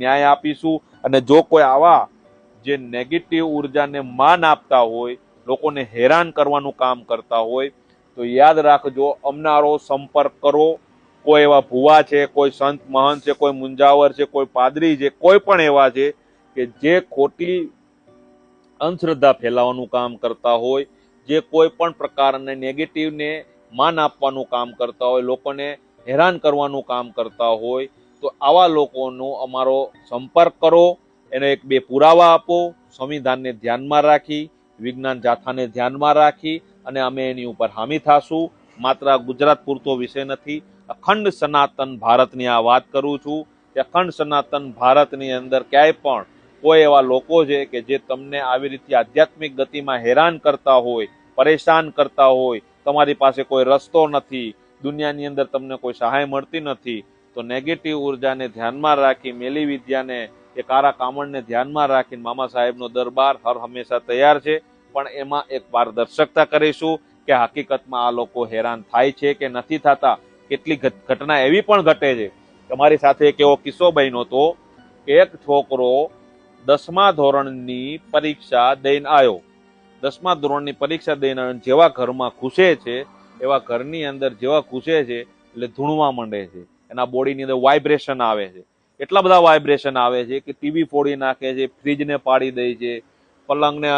ન્યાય આપીશું। અને જો કોઈ આવા જે નેગેટિવ ઉર્જાને માન આપતા હોય, લોકોને હેરાન કરવાનું કામ કરતા હોય, તો યાદ રાખજો, અમનારો સંપર્ક કરો। કોઈ એવા ભુવા છે, કોઈ સંત મહંત છે, કોઈ મુંજાવર છે, કોઈ પાદરી છે, કોઈ પણ એવા છે કે જે ખોટી અંધશ્રદ્ધા ફેલાવવાનું કામ કરતા હોય, જે કોઈ પણ પ્રકારને નેગેટિવને માન આપવાનું કામ કરતા હોય, લોકોને હેરાન કરવાનું કામ કરતા હોય, તો આવા લોકોનો અમારો સંપર્ક કરો, એને એક બે પુરાવા આપો, સંવિધાનને ધ્યાનમાં રાખી, વિજ્ઞાન જાથાને ધ્યાનમાં રાખી અને અમે એની ઉપર હામી થાશું। માત્ર ગુજરાત પૂરતો વિષય નથી, અખંડ સનાતન ભારતની આ વાત કરું છું કે અખંડ સનાતન ભારતની અંદર ક્યાંય પણ કોઈ એવા લોકો છે કે જે તમને આવી રીતે આધ્યાત્મિક ગતિમાં હેરાન કરતા હોય, પરેશાન કરતા હોય, તમારી પાસે કોઈ રસ્તો નથી, દુનિયાની અંદર તમને કોઈ સહાય મળતી નથી, તો નેગેટિવ ઉર્જાને ધ્યાનમાં રાખી, મેલી વિદ્યાને કે કારા કામણને ધ્યાનમાં રાખીને મામા સાહેબનો દરબાર હર હંમેશા તૈયાર છે। પણ એમાં એક પારદર્શકતા કરીશું કે હકીકતમાં આ લોકો હેરાન થાય છે કે નથી થતા। કેટલીક ઘટના એવી પણ ઘટે છે, તમારી સાથે એક એવો કિસ્સો બન્યો હતો કે એક છોકરો 10મા ધોરણની પરીક્ષા દઈને આવ્યો, 10મા ધોરણની પરીક્ષા દઈને આવ્યો, જેવા ઘરમાં ઘૂસે છે એવા ઘરની અંદર જેવા ઘૂસે છે એટલે ધૂણવા માંડે છે, એના બોડીની અંદર વાઇબ્રેશન આવે છે, એટલા બધા વાઇબ્રેશન આવે છે કે ટીવી ફોડી નાખે છે, ફ્રીજને પાડી દે છે, પલંગને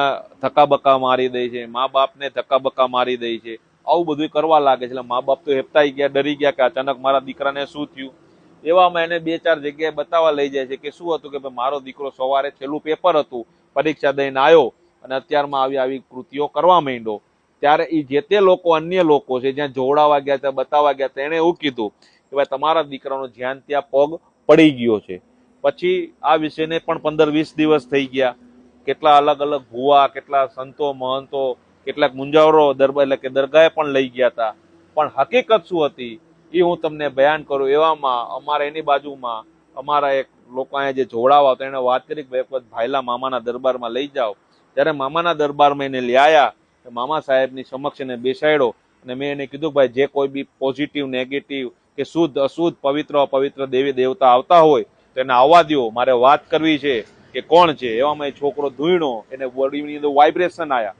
ધક્કાબક્કા મારી દે છે, મા બાપને ધક્કાબક્કા મારી દે છે, આવું બધું કરવા લાગે છે। એટલે મા બાપ તો હેપતાઈ ગયા, ડરી ગયા કે અચાનક મારા દીકરાને શું થયું। એવામાં એને 2-4 જગ્યાએ બતાવવા લઈ જાય છે કે શું હતું, કે ભાઈ મારો દીકરો સવારે છેલ્લું પેપર હતું, પરીક્ષા દઈને આવ્યો અને અત્યારમાં આવી કૃતિઓ કરવા માંડ્યો। ત્યારે એ જે તે લોકો, અન્ય લોકો છે, જ્યાં જોવડાવવા ગયા હતા, બતાવવા ગયા હતા, એને એવું કીધું કે ભાઈ તમારા દીકરાનો જ્યાં ત્યાં પગ પડી ગયો છે। પછી આ વિષયને પણ 15-20 દિવસ થઈ ગયા, કેટલા અલગ અલગ ભુવા, કેટલા સંતો મહંતો, કેટલાક મુંજાવરો દરબાર એટલે કે દરગાહે પણ લઈ ગયા હતા, પણ હકીકત શું હતી એ હું તમને બયાન કરું। એવામાં અમારે એની બાજુમાં અમારા એક લોકો અહીંયા જે જોડાવા હતા, એને વાત કરી કે ભાઈલા મામાના દરબારમાં લઈ જાઓ। ત્યારે મામાના દરબારમાં એને લઈ આવ્યા, મામા સાહેબની સમક્ષ એને બેસાડ્યો અને મેં એને કીધું ભાઈ જે કોઈ બી પોઝિટિવ, નેગેટિવ કે શુદ્ધ અશુદ્ધ, પવિત્ર અપવિત્ર દેવી દેવતા આવતા હોય તો એને આવવા દો, મારે વાત કરવી છે કે કોણ છે। એવામાં એ છોકરો ધૂણ્યો, એને બોડીની અંદર વાઇબ્રેશન આવ્યા,